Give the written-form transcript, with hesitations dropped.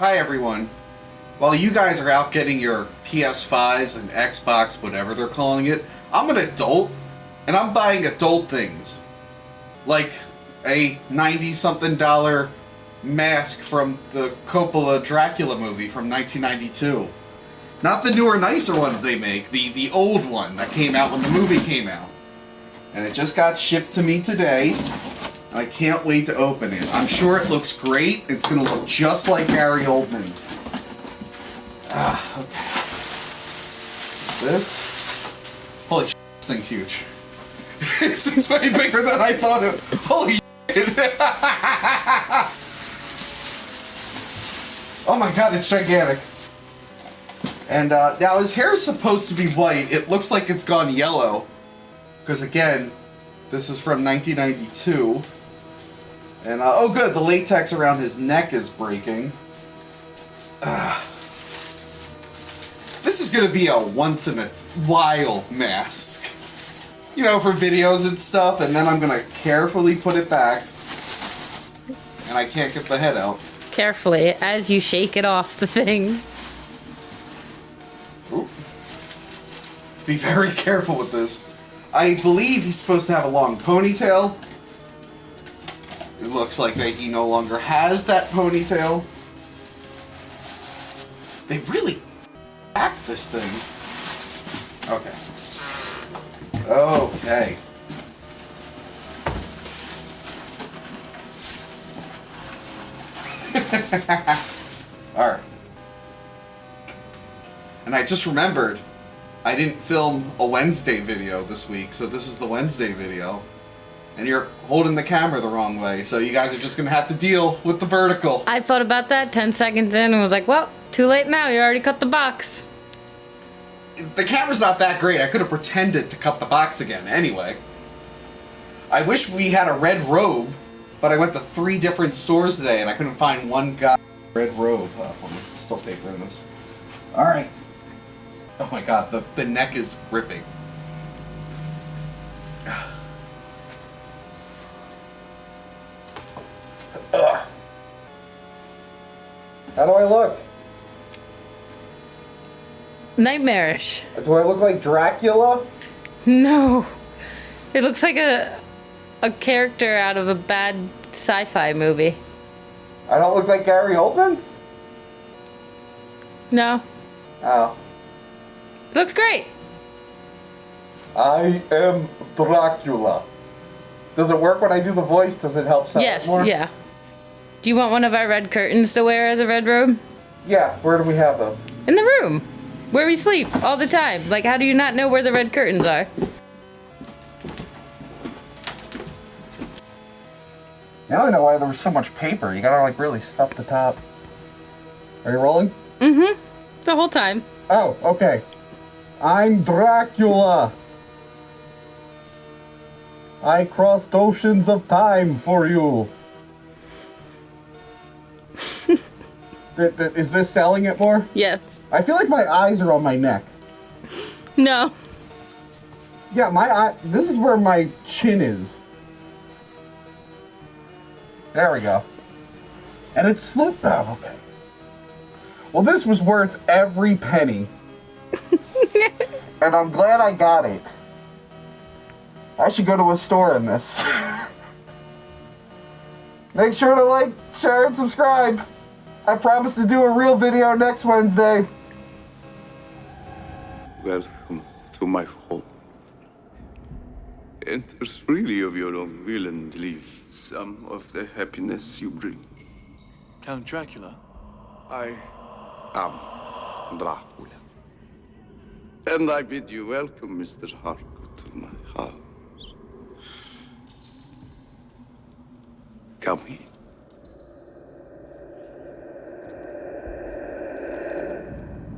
Hi everyone. While you guys are out getting your PS5s and Xbox, whatever they're calling it, I'm an adult, and I'm buying adult things. Like a $90-something mask from the Coppola Dracula movie from 1992. Not the newer, nicer ones they make, the old one that came out when the movie came out. And it just got shipped to me today. I can't wait to open it. I'm sure it looks great. It's going to look just like Gary Oldman. Okay. This? Holy shit, this thing's huge. It's way bigger than I thought it. Holy shit. Oh my god, it's gigantic. And now his hair is supposed to be white. It looks like it's gone yellow. Because again, this is from 1992. And, oh good, the latex around his neck is breaking. This is going to be a once-in-a-while mask. You know, for videos and stuff, and then I'm going to carefully put it back. And I can't get the head out. Carefully, as you shake it off the thing. Ooh. Be very careful with this. I believe he's supposed to have a long ponytail. It looks like that he no longer has that ponytail. They really packed this thing. Okay. Okay. Alright. And I just remembered I didn't film a Wednesday video this week, so this is the Wednesday video. And you're holding the camera the wrong way, so you guys are just gonna have to deal with the vertical. I thought about that 10 seconds in and was like, well, too late now, you already cut the box. The camera's not that great. I could have pretended to cut the box again anyway. I wish we had a red robe, but I went to 3 different stores today and I couldn't find one red robe. Still paper in this. Alright. Oh my god, the neck is ripping. How do I look? Nightmarish. Do I look like Dracula? No. It looks like a character out of a bad sci-fi movie. I don't look like Gary Oldman? No. Oh. It looks great. I am Dracula. Does it work when I do the voice? Does it help sound Yes, more? yeah. Do you want one of our red curtains to wear as a red robe? Yeah, where do we have those? In the room. Where we sleep all the time. Like, how do you not know where the red curtains are? Now I know why there was so much paper. You gotta, like, really stuff the top. Are you rolling? Mm-hmm. The whole time. Oh, okay. I'm Dracula. I crossed oceans of time for you. Is this selling it more? Yes. I feel like my eyes are on my neck. No. Yeah, my eye. This is where my chin is. There we go. And it's slooped. Oh, okay. Well, this was worth every penny. And I'm glad I got it. I should go to a store in this. Make sure to like, share, and subscribe. I promise to do a real video next Wednesday. Welcome to my home. Enter freely of your own will and leave some of the happiness you bring. Count Dracula? I am Dracula. And I bid you welcome, Mr. Harcourt, to my house. Come in.